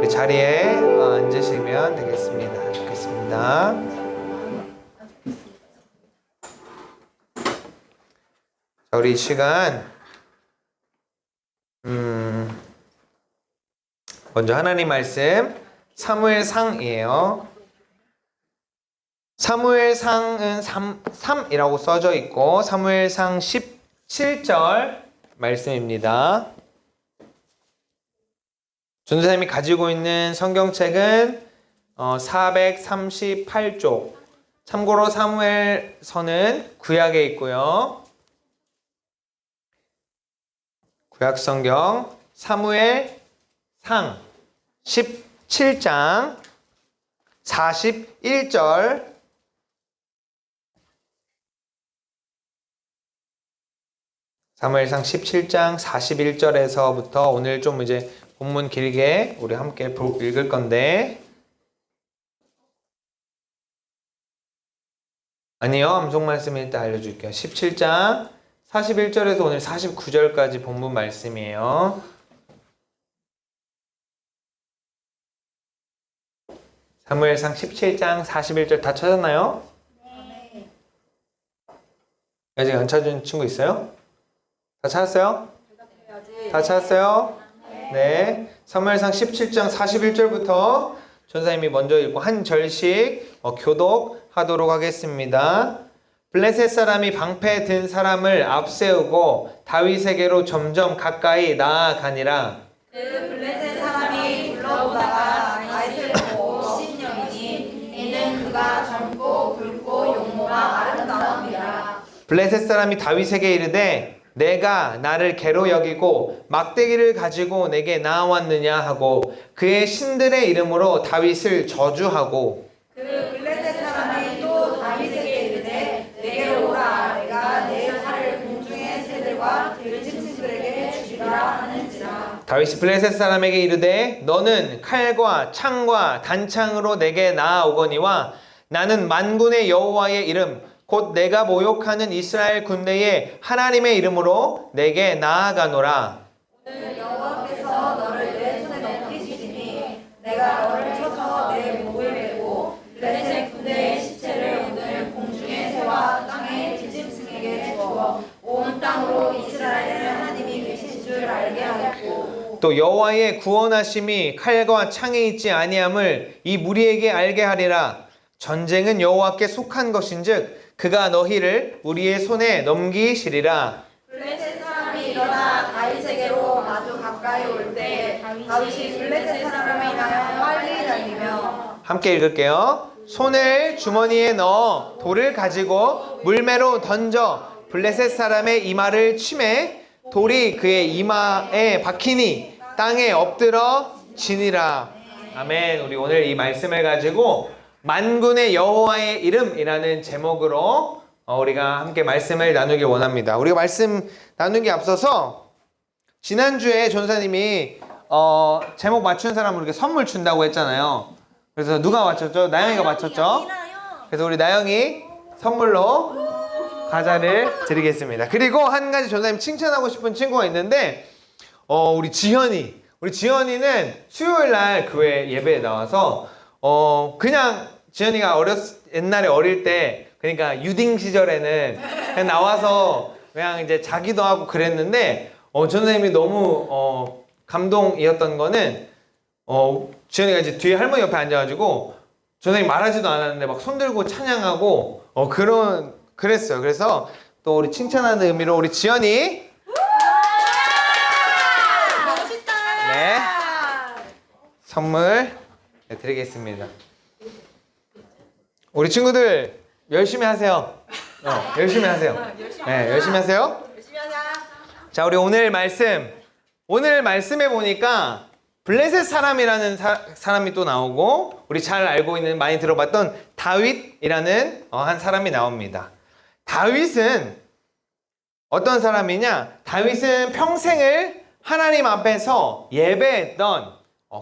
자리에 앉으시면 되겠습니다. 좋겠습니다. 자, 우리 이 시간 먼저 하나님 말씀 사무엘상이에요. 사무엘상은 3이라고 써져 있고 사무엘상 17절 말씀입니다. 전도사님이 가지고 있는 성경책은 438쪽. 참고로 사무엘서는 구약에 있고요. 구약성경 사무엘상 17장 41절 사무엘상 17장 41절에서부터 오늘 좀 이제 본문 길게 우리 함께 읽을 건데, 아니요, 암송 말씀 일단 알려줄게요. 17장 41절에서 오늘 49절까지 본문 말씀이에요. 사무엘상 17장 41절 다 찾았나요? 네. 아직 안 찾은 친구 있어요? 다 찾았어요? 다 찾았어요? 네. 사무엘상 17장 41절부터 전사님이 먼저 읽고 한 절씩 교독하도록 하겠습니다. 블레셋 사람이 방패에 든 사람을 앞세우고 다윗에게로 점점 가까이 나아가니라. 그 블레셋 사람이 둘러보다가 다윗을 보고 10년이니 이는 그가 젊고 굵고 용모가 아름다움이라. 블레셋 사람이 다윗에게 이르되 내가 나를 개로 여기고 막대기를 가지고 내게 나아왔느냐 하고 그의 신들의 이름으로 다윗을 저주하고, 그 블레셋 사람이 또 다윗에게 이르되 내게로 오라. 내가 내 살을 공중의 새들과 들짐승들에게 주리라 하는지라. 다윗이 블레셋 사람에게 이르되 너는 칼과 창과 단창으로 내게 나아오거니와 나는 만군의 여호와의 이름 곧 내가 모욕하는 이스라엘 군대의 하나님의 이름으로 내게 나아가노라. 오늘 여호와께서 너를 내 손에 넘기시리니 내가 너를 쳐서 내 목을 베고 블레셋 군대의 시체를 오늘 공중의 새와 땅의 들짐승에게 주어 온 땅으로 이스라엘의 하나님이 계신 줄 알게 하겠고, 또 여호와의 구원하심이 칼과 창에 있지 아니함을 이 무리에게 알게 하리라. 전쟁은 여호와께 속한 것인즉 그가 너희를 우리의 손에 넘기시리라. 블레셋 사람이 일어나 다윗에게로 아주 가까이 올 때 다윗이 블레셋 사람을 인하여 빨리 달리며, 함께 읽을게요. 손을 주머니에 넣어 돌을 가지고 물매로 던져 블레셋 사람의 이마를 치매 돌이 그의 이마에 박히니 땅에 엎드러 지니라. 아멘. 우리 오늘 이 말씀을 가지고 만군의 여호와의 이름이라는 제목으로 우리가 함께 말씀을 나누길 원합니다. 우리가 말씀 나누기 앞서서 지난주에 전사님이 제목 맞춘 사람을 이렇게 선물 준다고 했잖아요. 그래서 누가 맞췄죠? 나영이가 맞췄죠? 그래서 우리 나영이 선물로 과자를 드리겠습니다. 그리고 한 가지 전사님 칭찬하고 싶은 친구가 있는데 우리 지연이는 수요일 날 교회 예배에 나와서 그냥 지연이가 옛날에 어릴 때, 그러니까 유딩 시절에는 그냥 나와서 그냥 이제 자기도 하고 그랬는데, 전사님이 너무 감동이었던 거는 지연이가 이제 뒤에 할머니 옆에 앉아가지고 전사님 말하지도 않았는데 막 손들고 찬양하고 그랬어요. 그래서 또 우리 칭찬하는 의미로 우리 지연이 멋있다. 네, 선물 드리겠습니다. 우리 친구들 열심히 하세요. 열심히 하세요. 네, 열심히 하세요. 열심히 하자. 자, 우리 오늘 말씀에 보니까 블레셋 사람이라는 사람이 또 나오고, 우리 잘 알고 있는, 많이 들어봤던 다윗이라는 한 사람이 나옵니다. 다윗은 어떤 사람이냐? 다윗은 평생을 하나님 앞에서 예배했던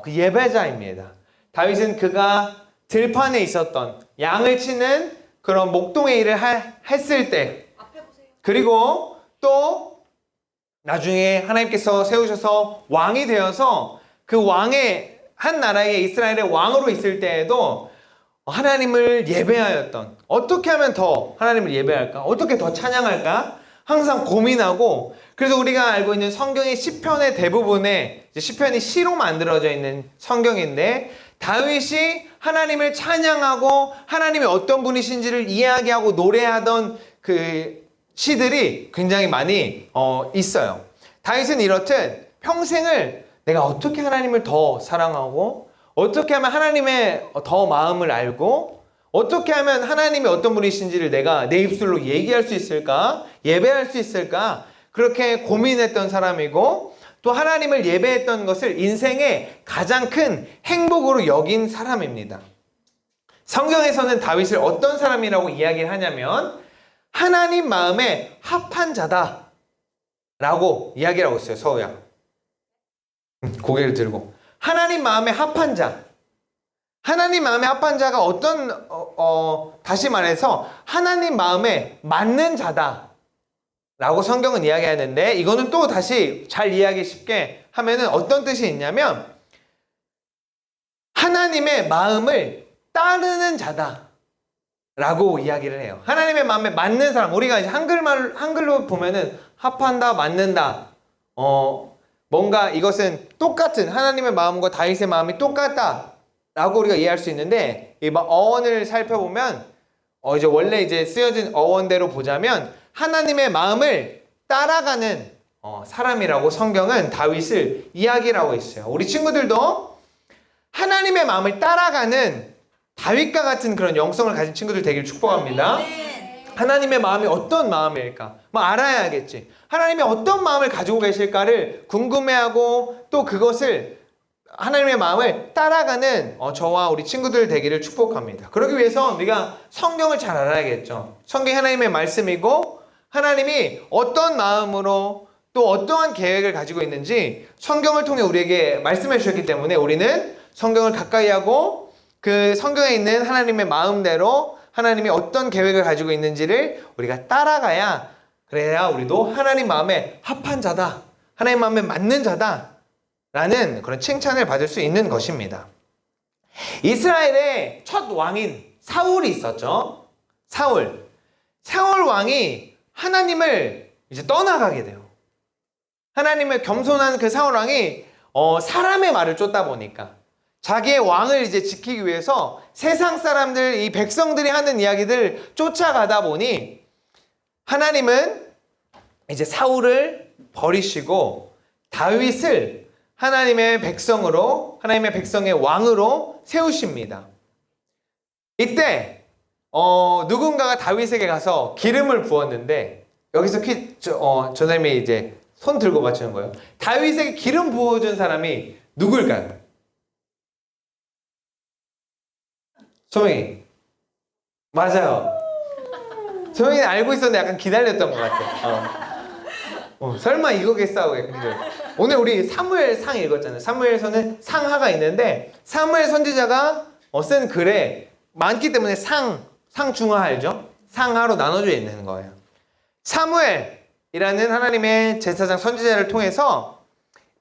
그 예배자입니다. 다윗은 그가 들판에 있었던 양을 치는 그런 목동의 일을 했을 때, 그리고 또 나중에 하나님께서 세우셔서 왕이 되어서 그 왕의 한 나라의 이스라엘의 왕으로 있을 때에도 하나님을 예배하였던, 어떻게 하면 더 하나님을 예배할까? 어떻게 더 찬양할까? 항상 고민하고, 그래서 우리가 알고 있는 성경의 시편의 대부분에, 시편이 시로 만들어져 있는 성경인데, 다윗이 하나님을 찬양하고 하나님이 어떤 분이신지를 이야기하고 노래하던 그 시들이 굉장히 많이 있어요. 다윗은 이렇듯 평생을 내가 어떻게 하나님을 더 사랑하고, 어떻게 하면 하나님의 더 마음을 알고, 어떻게 하면 하나님이 어떤 분이신지를 내가 내 입술로 얘기할 수 있을까? 예배할 수 있을까? 그렇게 고민했던 사람이고, 또 하나님을 예배했던 것을 인생의 가장 큰 행복으로 여긴 사람입니다. 성경에서는 다윗을 어떤 사람이라고 이야기를 하냐면 하나님 마음에 합한 자다 라고 이야기를 하고 있어요. 서우야, 고개를 들고. 하나님 마음에 합한 자. 하나님 마음에 합한 자가 어떤 다시 말해서 하나님 마음에 맞는 자다 라고 성경은 이야기하는데, 이거는 또 다시 잘 이해하기 쉽게 하면은 어떤 뜻이 있냐면 하나님의 마음을 따르는 자다 라고 이야기를 해요. 하나님의 마음에 맞는 사람. 우리가 이제 한글로 보면은 합한다, 맞는다, 뭔가 이것은 똑같은, 하나님의 마음과 다윗의 마음이 똑같다 라고 우리가 이해할 수 있는데, 이 어원을 살펴보면 이제 원래 이제 쓰여진 어원대로 보자면 하나님의 마음을 따라가는 사람이라고 성경은 다윗을 이야기를 하고 있어요. 우리 친구들도 하나님의 마음을 따라가는 다윗과 같은 그런 영성을 가진 친구들 되기를 축복합니다. 하나님의 마음이 어떤 마음일까? 뭐 알아야겠지. 하나님이 어떤 마음을 가지고 계실까를 궁금해하고, 또 그것을 하나님의 마음을 따라가는 저와 우리 친구들 되기를 축복합니다. 그러기 위해서 우리가 성경을 잘 알아야겠죠. 성경이 하나님의 말씀이고 하나님이 어떤 마음으로 또 어떠한 계획을 가지고 있는지 성경을 통해 우리에게 말씀해 주셨기 때문에 우리는 성경을 가까이 하고 그 성경에 있는 하나님의 마음대로 하나님이 어떤 계획을 가지고 있는지를 우리가 따라가야, 그래야 우리도 하나님 마음에 합한 자다, 하나님 마음에 맞는 자다 라는 그런 칭찬을 받을 수 있는 것입니다. 이스라엘의 첫 왕인 사울이 있었죠. 사울 왕이 하나님을 이제 떠나가게 돼요. 하나님을 겸손한 그 사울 왕이 사람의 말을 쫓다 보니까 자기의 왕을 이제 지키기 위해서 세상 사람들, 이 백성들이 하는 이야기들 쫓아가다 보니 하나님은 이제 사울을 버리시고 다윗을 하나님의 백성으로, 하나님의 백성의 왕으로 세우십니다. 이때 누군가가 다윗에게 가서 기름을 부었는데, 여기서 전사님이 이제 손 들고 맞추는 거예요. 다윗에게 기름 부어준 사람이 누굴까요? 소명이. 맞아요. 소명이는 알고 있었는데 약간 기다렸던 것 같아요. 설마 이거겠어. 오늘 우리 사무엘상 읽었잖아요. 사무엘서는 상하가 있는데 사무엘 선지자가 쓴 글에 많기 때문에 상중하 알죠? 상하로 나눠져 있는 거예요. 사무엘이라는 하나님의 제사장 선지자를 통해서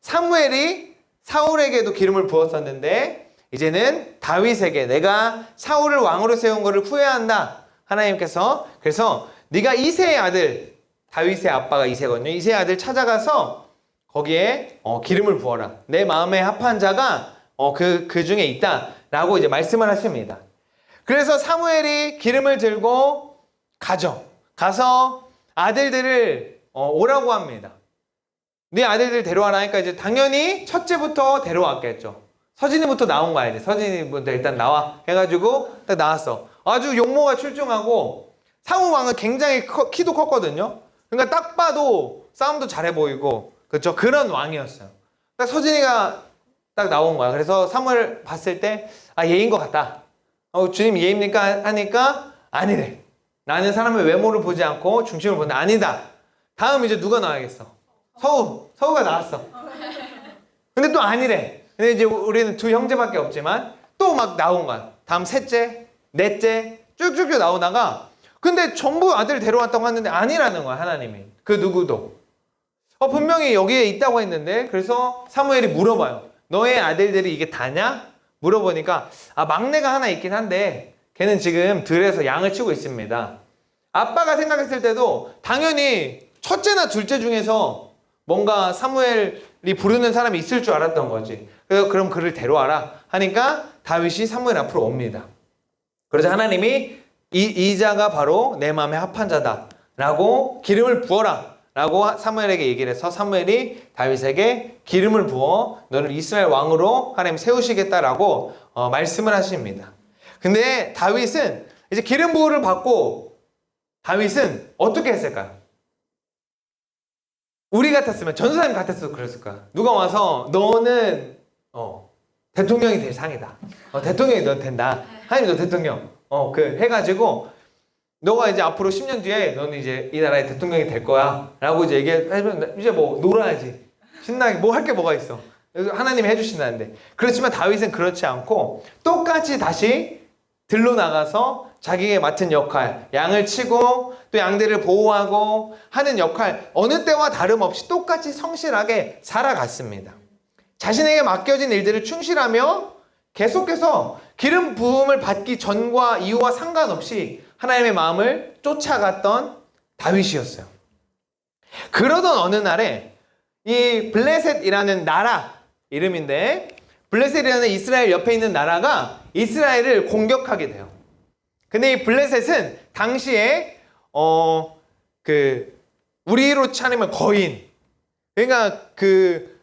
사무엘이 사울에게도 기름을 부었었는데, 이제는 다윗에게 내가 사울을 왕으로 세운 것을 후회한다. 하나님께서 그래서 네가 이새의 아들, 다윗의 아빠가 이새거든요. 이새의 아들 찾아가서 거기에 기름을 부어라. 내 마음에 합한 자가 그 중에 있다 라고 이제 말씀을 하십니다. 그래서 사무엘이 기름을 들고 가서 아들들을 오라고 합니다. 네 아들들 데려와라 하니까 이제 당연히 첫째부터 데려왔겠죠. 서진이부터 나온 거야. 이제 서진이부터 일단 나와 해가지고 딱 나왔어. 아주 용모가 출중하고, 사울 왕은 굉장히 키도 컸거든요. 그러니까 딱 봐도 싸움도 잘해 보이고, 그렇죠? 그런 왕이었어요. 딱 서진이가 딱 나온 거야. 그래서 사무엘 봤을 때 예인 것 같다. 주님 예입니까? 하니까 아니래. 나는 사람의 외모를 보지 않고 중심을 본다. 아니다. 다음 이제 누가 나와야겠어? 서우가 나왔어. 근데 또 아니래. 근데 이제 우리는 두 형제밖에 없지만 또 막 나온 거야. 다음 셋째, 넷째 쭉쭉쭉 나오다가, 근데 전부 아들 데려왔다고 하는데 아니라는 거야, 하나님이. 그 누구도. 분명히 여기에 있다고 했는데, 그래서 사무엘이 물어봐요. 너의 아들들이 이게 다냐? 물어보니까 막내가 하나 있긴 한데 걔는 지금 들에서 양을 치고 있습니다. 아빠가 생각했을 때도 당연히 첫째나 둘째 중에서 뭔가 사무엘이 부르는 사람이 있을 줄 알았던 거지. 그래서 그럼 그를 데려와라 하니까 다윗이 사무엘 앞으로 옵니다. 그래서 하나님이 이 자가 바로 내 마음에 합한 자다 라고 기름을 부어라 라고 사무엘에게 얘기를 해서 사무엘이 다윗에게 기름을 부어 너를 이스라엘 왕으로 하나님 세우시겠다라고 말씀을 하십니다. 근데 다윗은 이제 기름 부어를 받고 다윗은 어떻게 했을까요? 우리 같았으면 전도사님 같았어도 그랬을 거야. 누가 와서 너는 대통령이 될 상이다. 대통령이 너 된다. 하나님 너 대통령 해가지고 너가 이제 앞으로 10년 뒤에 너는 이제 이 나라의 대통령이 될 거야 라고 이제 얘기해주면 이제 뭐 놀아야지. 신나게 뭐 할 게 뭐가 있어. 하나님이 해주신다는데. 그렇지만 다윗은 그렇지 않고 똑같이 다시 들로 나가서 자기에게 맡은 역할, 양을 치고 또 양들을 보호하고 하는 역할, 어느 때와 다름없이 똑같이 성실하게 살아갔습니다. 자신에게 맡겨진 일들을 충실하며 계속해서 기름 부음을 받기 전과 이후와 상관없이 하나님의 마음을 쫓아갔던 다윗이었어요. 그러던 어느 날에 이 블레셋이라는 나라 이름인데, 블레셋이라는 이스라엘 옆에 있는 나라가 이스라엘을 공격하게 돼요. 근데 이 블레셋은 당시에 우리로 치면 거인, 그러니까 그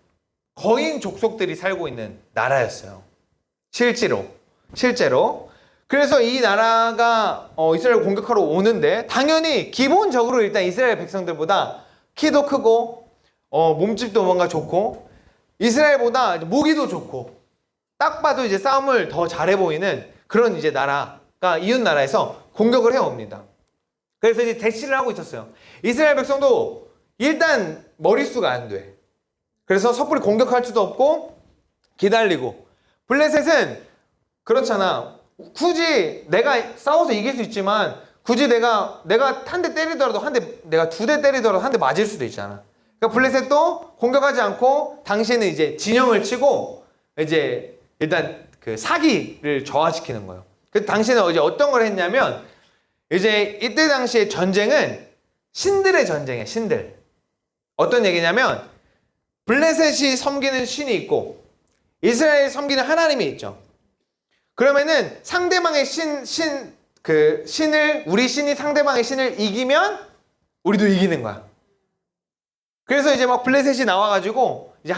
거인 족속들이 살고 있는 나라였어요. 실제로. 그래서 이 나라가 이스라엘 공격하러 오는데 당연히 기본적으로 일단 이스라엘 백성들보다 키도 크고 몸집도 뭔가 좋고 이스라엘보다 무기도 좋고 딱 봐도 이제 싸움을 더 잘해 보이는 그런 이제 나라가 이웃 나라에서 공격을 해옵니다. 그래서 이제 대치를 하고 있었어요. 이스라엘 백성도 일단 머릿수가 안 돼. 그래서 섣불리 공격할 수도 없고 기다리고, 블레셋은 그렇잖아. 굳이 내가 싸워서 이길 수 있지만 굳이 내가 한 대 때리더라도 내가 두 대 때리더라도 한 대 맞을 수도 있잖아. 그러니까 블레셋도 공격하지 않고 당시에는 이제 진영을 치고 이제 일단 그 사기를 저하시키는 거예요. 그 당시에는 이제 어떤 걸 했냐면, 이제 이때 당시의 전쟁은 신들의 전쟁이에요. 신들. 어떤 얘기냐면 블레셋이 섬기는 신이 있고 이스라엘이 섬기는 하나님이 있죠. 그러면은 상대방의 우리 신이 상대방의 신을 이기면 우리도 이기는 거야. 그래서 이제 막 블레셋이 나와가지고 이제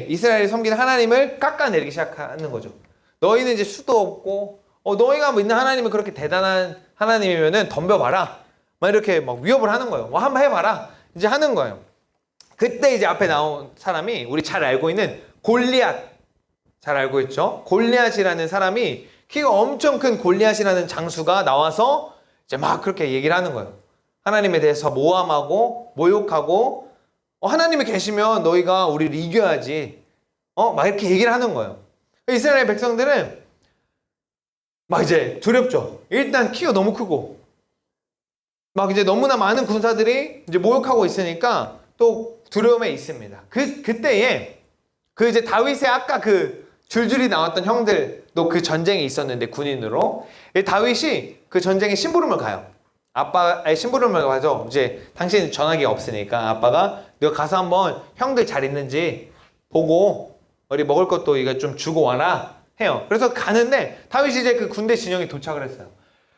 이스라엘이 섬기는 하나님을 깎아내리기 시작하는 거죠. 너희는 이제 수도 없고, 너희가 믿는 하나님은 그렇게 대단한 하나님이면은 덤벼봐라. 막 이렇게 막 위협을 하는 거예요. 한번 해봐라. 이제 하는 거예요. 그때 이제 앞에 나온 사람이 우리 잘 알고 있는 골리앗. 잘 알고 있죠? 골리앗이라는 사람이, 키가 엄청 큰 골리앗이라는 장수가 나와서 이제 막 그렇게 얘기를 하는 거예요. 하나님에 대해서 모함하고 모욕하고, 하나님이 계시면 너희가 우리를 이겨야지. 막 이렇게 얘기를 하는 거예요. 이스라엘 백성들은 막 이제 두렵죠. 일단 키가 너무 크고, 막 이제 너무나 많은 군사들이 이제 모욕하고 있으니까 또 두려움에 있습니다. 그때에 이제 다윗의 아까 줄줄이 나왔던 형들도 그 전쟁에 있었는데 군인으로, 다윗이 그 전쟁에 심부름을 가요. 아빠의 심부름을 가서 이제 당신 전화기가 없으니까 아빠가 내가 가서 한번 형들 잘 있는지 보고 우리 먹을 것도 이거 좀 주고 와라 해요. 그래서 가는데 다윗이 이제 그 군대 진영에 도착을 했어요.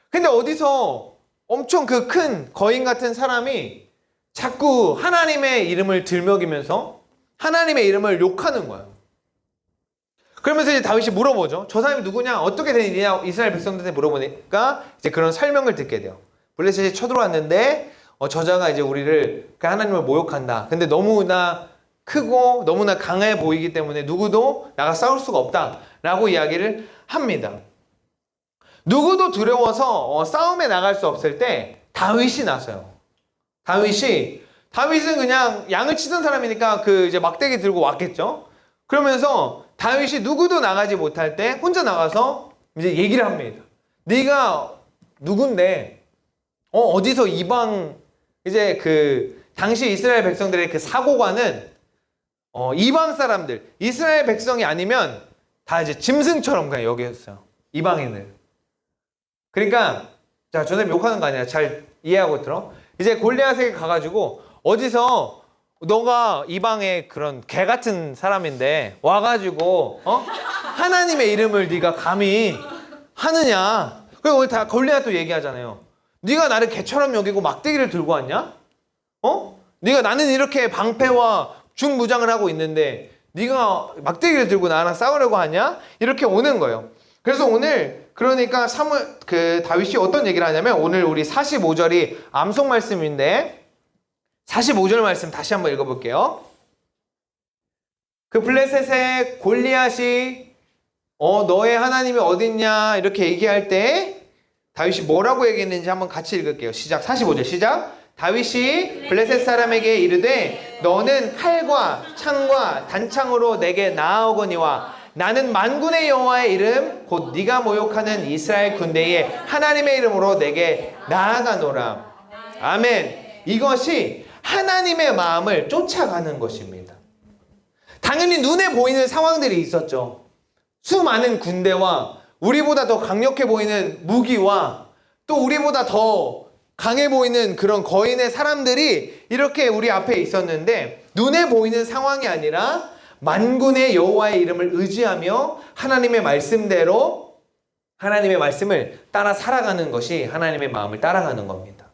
근데 어디서 엄청 그 큰 거인 같은 사람이 자꾸 하나님의 이름을 들먹이면서 하나님의 이름을 욕하는 거예요. 그러면서 이제 다윗이 물어보죠. 저 사람이 누구냐? 어떻게 된 일이냐? 이스라엘 백성들한테 물어보니까 이제 그런 설명을 듣게 돼요. 블레셋이 쳐들어왔는데 저자가 이제 우리를 하나님을 모욕한다. 근데 너무나 크고 너무나 강해 보이기 때문에 누구도 나가 싸울 수가 없다라고 이야기를 합니다. 누구도 두려워서 싸움에 나갈 수 없을 때 다윗이 나서요. 다윗은 그냥 양을 치던 사람이니까 이제 막대기 들고 왔겠죠. 그러면서 다윗이 누구도 나가지 못할 때 혼자 나가서 이제 얘기를 합니다. 네가 누군데 어디서 이방 이제 당시 이스라엘 백성들의 그 사고관은 이방 사람들, 이스라엘 백성이 아니면 다 이제 짐승처럼 그냥 여겼어요. 이방인을. 그러니까 자, 전에 욕하는 거 아니야. 잘 이해하고 들어. 이제 골리앗에게 가가지고 어디서 너가 이방의 그런 개 같은 사람인데 와가지고 하나님의 이름을 네가 감히 하느냐. 그리고 오늘 다 골리앗도 얘기하잖아요. 네가 나를 개처럼 여기고 막대기를 들고 왔냐? 네가 나는 이렇게 방패와 중무장을 하고 있는데 네가 막대기를 들고 나랑 싸우려고 하냐? 이렇게 오는 거예요. 그래서 오늘 그러니까 다윗이 어떤 얘기를 하냐면 오늘 우리 45절이 암송 말씀인데 45절 말씀 다시 한번 읽어볼게요. 그 블레셋의 골리앗이 너의 하나님이 어딨냐 이렇게 얘기할 때 다윗이 뭐라고 얘기했는지 한번 같이 읽을게요. 시작. 45절 시작. 다윗이 블레셋 사람에게 이르되 너는 칼과 창과 단창으로 내게 나아오거니와 나는 만군의 여호와의 이름 곧 네가 모욕하는 이스라엘 군대의 하나님의 이름으로 내게 나아가노라. 아멘. 이것이 하나님의 마음을 쫓아가는 것입니다. 당연히 눈에 보이는 상황들이 있었죠. 수많은 군대와 우리보다 더 강력해 보이는 무기와 또 우리보다 더 강해 보이는 그런 거인의 사람들이 이렇게 우리 앞에 있었는데 눈에 보이는 상황이 아니라 만군의 여호와의 이름을 의지하며 하나님의 말씀대로 하나님의 말씀을 따라 살아가는 것이 하나님의 마음을 따라가는 겁니다.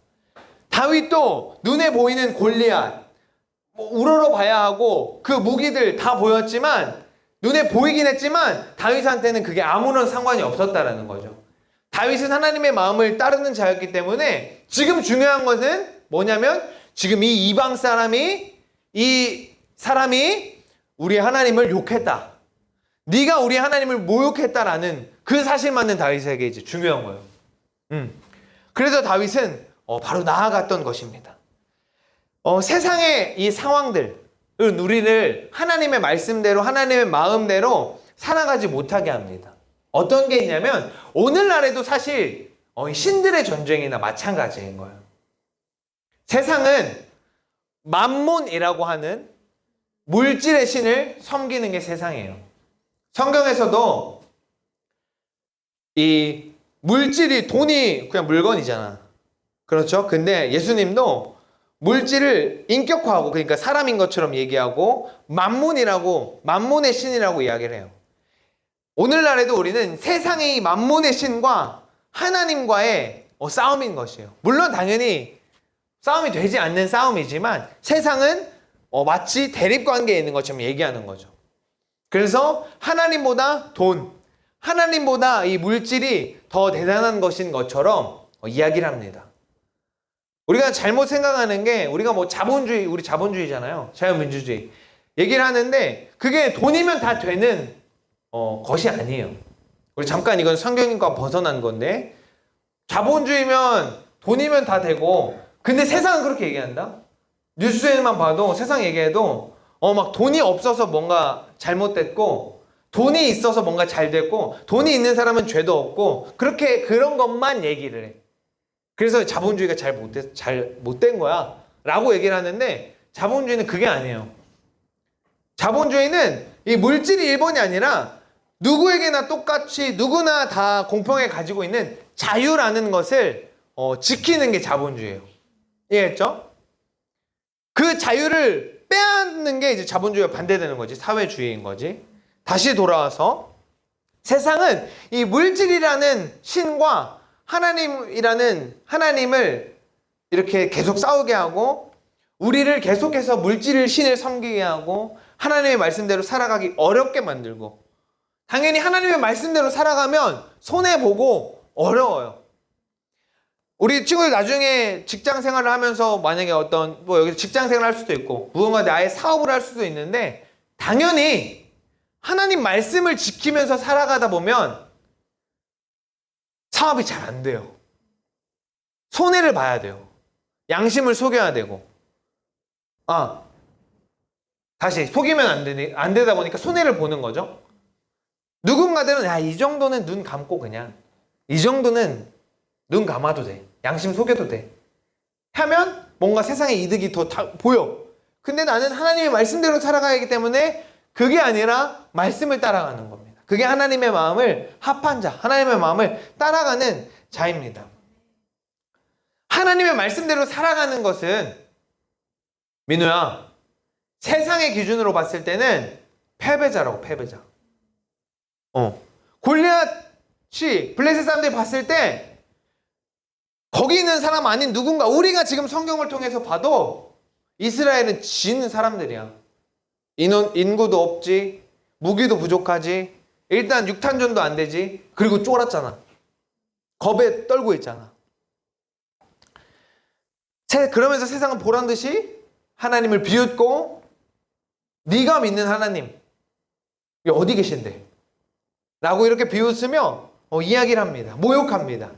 다윗도 눈에 보이는 골리앗 우러러봐야 하고 그 무기들 다 보였지만 눈에 보이긴 했지만 다윗한테는 그게 아무런 상관이 없었다라는 거죠. 다윗은 하나님의 마음을 따르는 자였기 때문에 지금 중요한 것은 뭐냐면 지금 이 이방 사람이 우리 하나님을 욕했다. 네가 우리 하나님을 모욕했다라는 그 사실만은 다윗에게 이제 중요한 거예요. 그래서 다윗은 바로 나아갔던 것입니다. 세상의 이 상황들은 우리를 하나님의 말씀대로 하나님의 마음대로 살아가지 못하게 합니다. 어떤 게 있냐면 오늘날에도 사실 신들의 전쟁이나 마찬가지인 거예요. 세상은 맘몬이라고 하는 물질의 신을 섬기는 게 세상이에요. 성경에서도 이 물질이 돈이 그냥 물건이잖아. 그렇죠? 근데 예수님도 물질을 인격화하고 그러니까 사람인 것처럼 얘기하고 만몬의 신이라고 이야기를 해요. 오늘날에도 우리는 세상의 이 만몬의 신과 하나님과의 싸움인 것이에요. 물론 당연히 싸움이 되지 않는 싸움이지만 세상은 마치 대립관계에 있는 것처럼 얘기하는 거죠. 그래서 하나님보다 돈, 하나님보다 이 물질이 더 대단한 것인 것처럼 이야기를 합니다. 우리가 잘못 생각하는 게 우리가 우리 자본주의잖아요. 자유민주주의. 얘기를 하는데 그게 돈이면 다 되는 것이 아니에요. 우리 잠깐 이건 성경과 벗어난 건데 자본주의면 돈이면 다 되고 근데 세상은 그렇게 얘기한다? 뉴스에만 봐도 세상 얘기해도 막 돈이 없어서 뭔가 잘못됐고 돈이 있어서 뭔가 잘 됐고 돈이 있는 사람은 죄도 없고 그렇게 그런 것만 얘기를 해. 그래서 자본주의가 잘 못된 거야 라고 얘기를 하는데 자본주의는 그게 아니에요. 자본주의는 이 물질이 1번이 아니라 누구에게나 똑같이 누구나 다 공평하게 가지고 있는 자유라는 것을 지키는 게 자본주의예요. 이해했죠? 그 자유를 빼앗는 게 이제 자본주의와 반대되는 거지. 사회주의인 거지. 다시 돌아와서 세상은 이 물질이라는 신과 하나님을 이렇게 계속 싸우게 하고 우리를 계속해서 물질 신을 섬기게 하고 하나님의 말씀대로 살아가기 어렵게 만들고 당연히 하나님의 말씀대로 살아가면 손해보고 어려워요. 우리 친구들 나중에 직장 생활을 하면서 만약에 여기서 직장 생활을 할 수도 있고 무언가 나의 사업을 할 수도 있는데 당연히 하나님 말씀을 지키면서 살아가다 보면 사업이 잘 안 돼요. 손해를 봐야 돼요. 양심을 속여야 되고. 다시 속이면 안 되다 보니까 손해를 보는 거죠. 누군가들은 이 정도는 눈 감고 그냥 이 정도는 눈 감아도 돼. 양심 속여도 돼. 하면 뭔가 세상의 이득이 더 보여. 근데 나는 하나님의 말씀대로 살아가야 하기 때문에 그게 아니라 말씀을 따라가는 겁니다. 그게 하나님의 마음을 합한 자, 하나님의 마음을 따라가는 자입니다. 하나님의 말씀대로 살아가는 것은 민우야, 세상의 기준으로 봤을 때는 패배자라고, 패배자. 골리앗이 블레셋 사람들이 봤을 때 거기 있는 사람 아닌 누군가, 우리가 지금 성경을 통해서 봐도 이스라엘은 진 사람들이야. 인구도 없지, 무기도 부족하지, 일단 육탄전도 안 되지, 그리고 쫄았잖아. 겁에 떨고 있잖아. 그러면서 세상은 보란듯이 하나님을 비웃고, 네가 믿는 하나님 어디 계신데? 라고 이렇게 비웃으며 이야기를 합니다. 모욕합니다.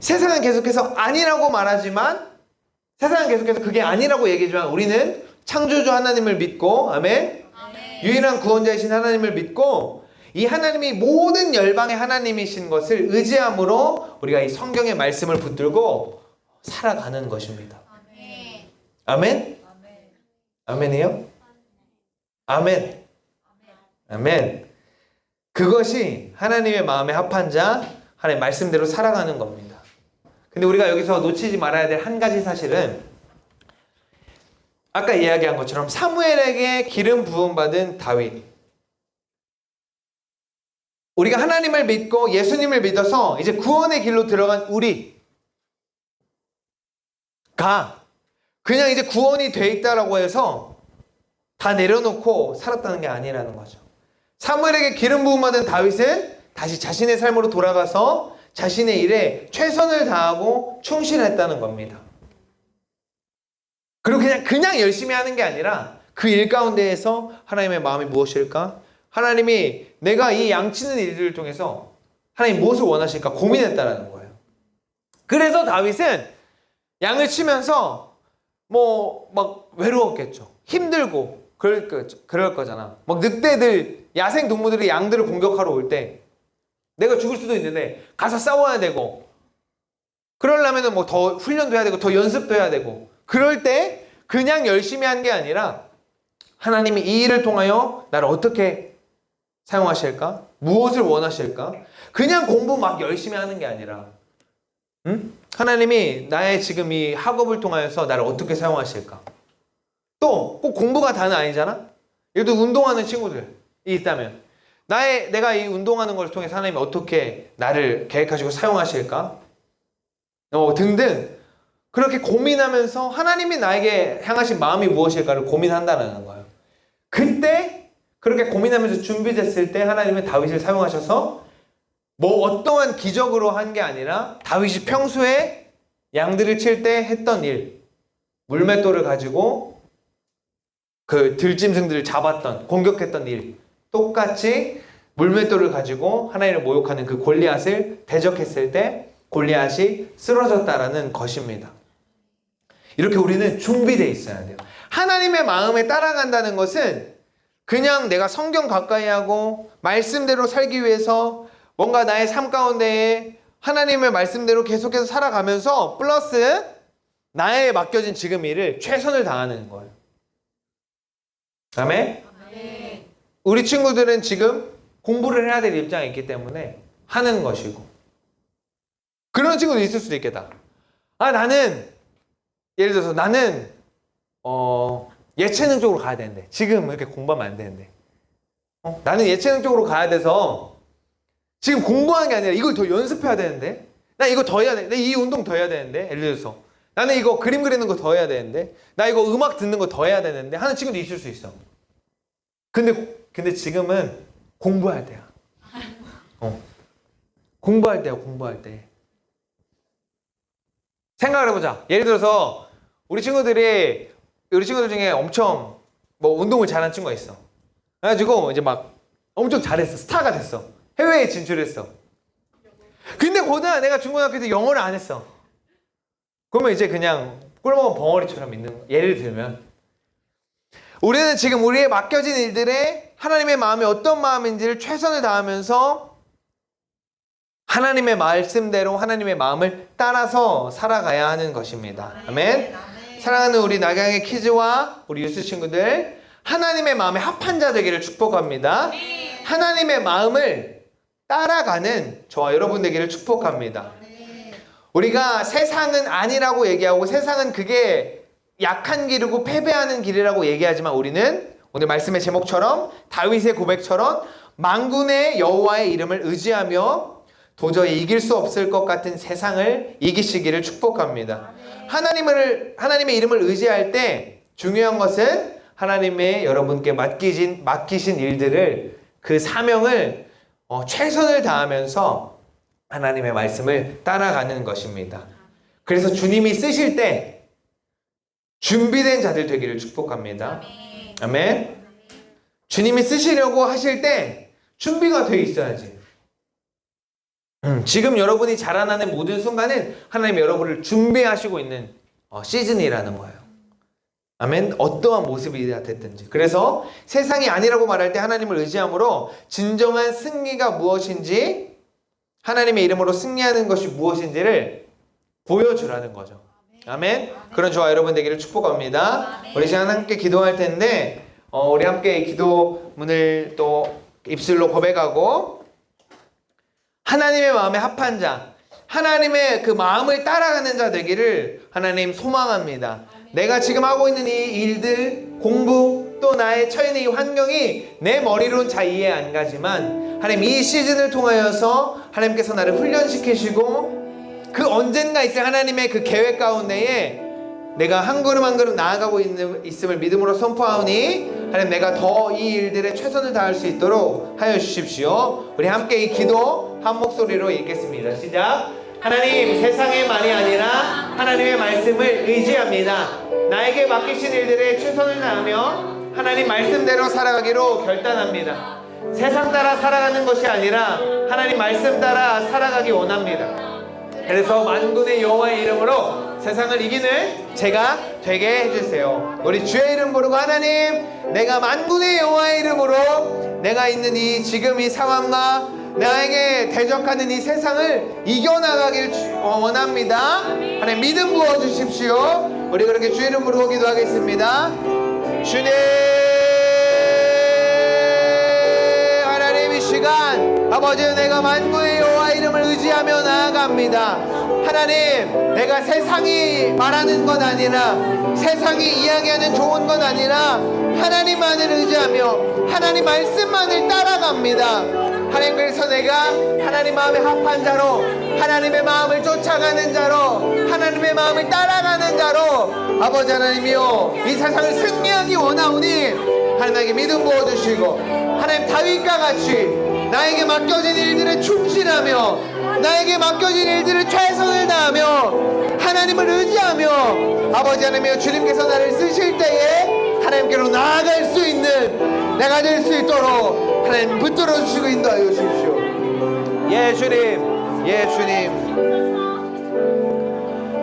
세상은 계속해서 아니라고 말하지만, 세상은 계속해서 그게 아니라고 얘기하지만 우리는 창조주 하나님을 믿고, 아멘, 유일한 구원자이신 하나님을 믿고, 이 하나님이 모든 열방의 하나님이신 것을 의지함으로 우리가 이 성경의 말씀을 붙들고 살아가는 것입니다. 아멘? 아멘이요? 아멘. 아멘. 그것이 하나님의 마음에 합한 자, 하나님의 말씀대로 살아가는 겁니다. 근데 우리가 여기서 놓치지 말아야 될 한 가지 사실은, 아까 이야기한 것처럼 사무엘에게 기름 부음 받은 다윗, 우리가 하나님을 믿고 예수님을 믿어서 이제 구원의 길로 들어간 우리가 그냥 이제 구원이 돼 있다라고 해서 다 내려놓고 살았다는 게 아니라는 거죠. 사무엘에게 기름 부음 받은 다윗은 다시 자신의 삶으로 돌아가서 자신의 일에 최선을 다하고 충실했다는 겁니다. 그리고 그냥 열심히 하는 게 아니라 그 일 가운데에서 하나님의 마음이 무엇일까? 하나님이 내가 이 양치는 일들을 통해서 하나님 무엇을 원하실까 고민했다라는 거예요. 그래서 다윗은 양을 치면서 막 외로웠겠죠. 힘들고 그럴 거잖아. 막 늑대들, 야생 동물들이 양들을 공격하러 올 때 내가 죽을 수도 있는데 가서 싸워야 되고, 그러려면 뭐 더 훈련도 해야 되고 더 연습도 해야 되고, 그럴 때 그냥 열심히 한 게 아니라 하나님이 이 일을 통하여 나를 어떻게 사용하실까? 무엇을 원하실까? 그냥 공부 막 열심히 하는 게 아니라, 하나님이 나의 지금 이 학업을 통하여서 나를 어떻게 사용하실까? 또 꼭 공부가 다는 아니잖아? 예를 들어 운동하는 친구들이 있다면 내가 이 운동하는 걸 통해서 하나님이 어떻게 나를 계획하시고 사용하실까? 등등 그렇게 고민하면서 하나님이 나에게 향하신 마음이 무엇일까를 고민한다는 거예요. 그때 그렇게 고민하면서 준비됐을 때 하나님은 다윗을 사용하셔서 어떠한 기적으로 한 게 아니라 다윗이 평소에 양들을 칠 때 했던 일, 물맷돌을 가지고 그 들짐승들을 잡았던, 공격했던 일, 똑같이 물맷돌을 가지고 하나님을 모욕하는 그 골리앗을 대적했을 때 골리앗이 쓰러졌다라는 것입니다. 이렇게 우리는 준비되어 있어야 돼요. 하나님의 마음에 따라간다는 것은 그냥 내가 성경 가까이 하고 말씀대로 살기 위해서 뭔가 나의 삶 가운데에 하나님의 말씀대로 계속해서 살아가면서 플러스 나의 맡겨진 지금 일을 최선을 다하는 거예요. 아멘? 우리 친구들은 지금 공부를 해야 될 입장에 있기 때문에 하는 것이고, 그런 친구도 있을 수도 있겠다. 나는 예를 들어서 나는 예체능 쪽으로 가야 되는데 지금 이렇게 공부하면 안 되는데 나는 예체능 쪽으로 가야 돼서 지금 공부하는 게 아니라 이걸 더 연습해야 되는데, 나 이거 더 해야 돼, 나 이 운동 더 해야 되는데, 예를 들어서 나는 이거 그림 그리는 거 더 해야 되는데, 나 이거 음악 듣는 거 더 해야 되는데 하는 친구도 있을 수 있어. 근데 지금은 공부할 때야. 공부할 때야, 공부할 때. 생각을 해보자. 예를 들어서 우리 친구들 중에 엄청 운동을 잘하는 친구가 있어. 그래가지고 이제 막 엄청 잘했어. 스타가 됐어. 해외에 진출했어. 근데 내가 중고등학교 때 영어를 안 했어. 그러면 이제 그냥 꿀먹은 벙어리처럼 있는 거. 예를 들면 우리는 지금 우리의 맡겨진 일들에 하나님의 마음이 어떤 마음인지를 최선을 다하면서 하나님의 말씀대로 하나님의 마음을 따라서 살아가야 하는 것입니다. 아멘. 사랑하는 우리 낙양의 키즈와 우리 유스 친구들, 하나님의 마음에 합한 자 되기를 축복합니다. 하나님의 마음을 따라가는 저와 여러분 되기를 축복합니다. 우리가 세상은 아니라고 얘기하고 세상은 그게 약한 길이고 패배하는 길이라고 얘기하지만 우리는 오늘 말씀의 제목처럼 다윗의 고백처럼 만군의 여호와의 이름을 의지하며 도저히 이길 수 없을 것 같은 세상을 이기시기를 축복합니다. 하나님의 이름을 의지할 때 중요한 것은 하나님의 여러분께 맡기신 일들을 그 사명을 최선을 다하면서 하나님의 말씀을 따라가는 것입니다. 그래서 주님이 쓰실 때 준비된 자들 되기를 축복합니다. 아멘. 주님이 쓰시려고 하실 때 준비가 돼 있어야지. 지금 여러분이 자라나는 모든 순간은 하나님 여러분을 준비하시고 있는 시즌이라는 거예요. 아멘. 어떠한 모습이 됐든지. 그래서 세상이 아니라고 말할 때 하나님을 의지함으로 진정한 승리가 무엇인지, 하나님의 이름으로 승리하는 것이 무엇인지를 보여주라는 거죠. 아멘. 그런 저와 여러분 되기를 축복합니다. 우리 시간 함께 기도할 텐데 우리 함께 기도문을 또 입술로 고백하고 하나님의 마음에 합한 자, 하나님의 그 마음을 따라가는 자 되기를 하나님 소망합니다. 내가 지금 하고 있는 이 일들, 공부, 또 나의 처해 있는 이 환경이 내 머리로는 잘 이해 안 가지만 하나님 이 시즌을 통하여서 하나님께서 나를 훈련시키시고 그 언젠가 있을 하나님의 그 계획 가운데에 내가 한 걸음 한 걸음 나아가고 있음을 믿음으로 선포하오니 하나님 내가 더 이 일들에 최선을 다할 수 있도록 하여 주십시오. 우리 함께 이 기도 한 목소리로 읽겠습니다. 시작. 하나님, 세상의 말이 아니라 하나님의 말씀을 의지합니다. 나에게 맡기신 일들에 최선을 다하며 하나님 말씀대로 살아가기로 결단합니다. 세상 따라 살아가는 것이 아니라 하나님 말씀 따라 살아가기 원합니다. 그래서 만군의 여호와의 이름으로 세상을 이기는 제가 되게 해주세요. 우리 주의 이름 부르고 하나님, 내가 만군의 여호와의 이름으로 내가 있는 지금 이 상황과 나에게 대적하는 이 세상을 이겨나가길 원합니다. 하나님 믿음 부어주십시오. 우리 그렇게 주의 이름 부르고 기도하겠습니다. 주님, 하나님 이 시간 아버지, 내가 만군의 여호와 이름을 의지하며 나아갑니다. 하나님, 내가 세상이 말하는 건 아니라 세상이 이야기하는 좋은 건 아니라 하나님만을 의지하며 하나님 말씀만을 따라갑니다. 하나님, 그래서 내가 하나님 마음에 합한 자로, 하나님의 마음을 쫓아가는 자로, 하나님의 마음을 따라가는 자로 아버지 하나님이요 이 세상을 승리하기 원하오니 하나님에게 믿음 부어주시고 하나님 다윗과 같이 나에게 맡겨진 일들에 충실하며 나에게 맡겨진 일들을 최선을 다하며 하나님을 의지하며 아버지 하나님이여 주님께서 나를 쓰실 때에 하나님께로 나아갈 수 있는 내가 될 수 있도록 하나님 붙들어 주시고 인도하여 주십시오. 예 주님, 예 주님.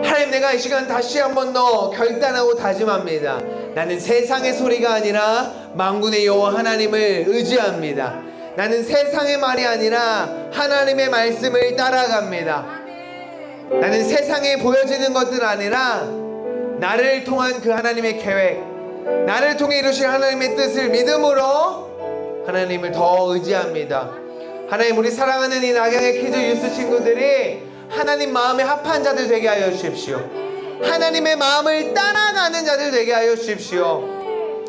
하나님, 내가 이 시간 다시 한 번 더 결단하고 다짐합니다. 나는 세상의 소리가 아니라 만군의 여호와 하나님을 의지합니다. 나는 세상의 말이 아니라 하나님의 말씀을 따라갑니다. 나는 세상에 보여지는 것들 아니라 나를 통한 그 하나님의 계획, 나를 통해 이루실 하나님의 뜻을 믿음으로 하나님을 더 의지합니다. 하나님, 우리 사랑하는 이 낙양의 키즈 유스 친구들이 하나님 마음에 합한 자들 되게 하여 주십시오. 하나님의 마음을 따라가는 자들 되게 하여 주십시오.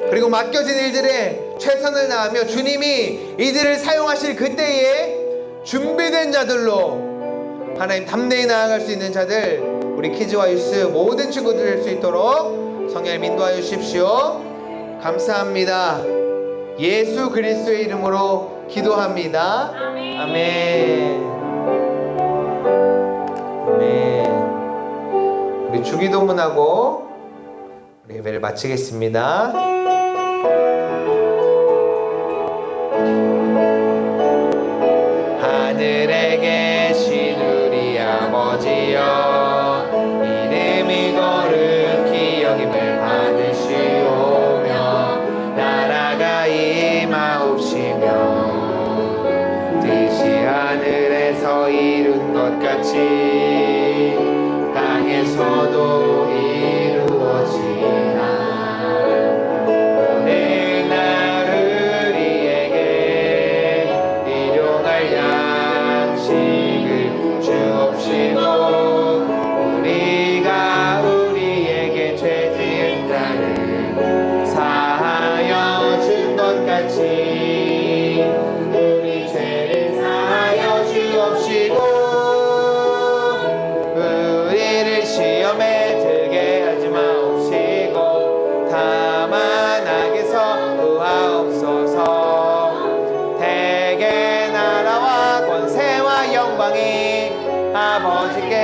그리고 맡겨진 일들에 최선을 다하며 주님이 이들을 사용하실 그때에 준비된 자들로 하나님 담대히 나아갈 수 있는 자들, 우리 키즈와 유스 모든 친구들 될 수 있도록 성령님 인도하여 주십시오. 감사합니다. 예수 그리스도의 이름으로 기도합니다. 아멘. 아멘. 우리 주기도문하고 우리 예배를 마치겠습니다. 하늘에 계신 우리 아버지여, 이름이 거룩히 여김을 받으시오며 나라가 임하옵시며 뜻이 하늘에서 이룬 것 같이 땅에서도 이루어지옵소서. 시험에 들게 하지 마옵시고 다만 악에서 구하옵소서. 대개 나라와 권세와 영광이 아버지께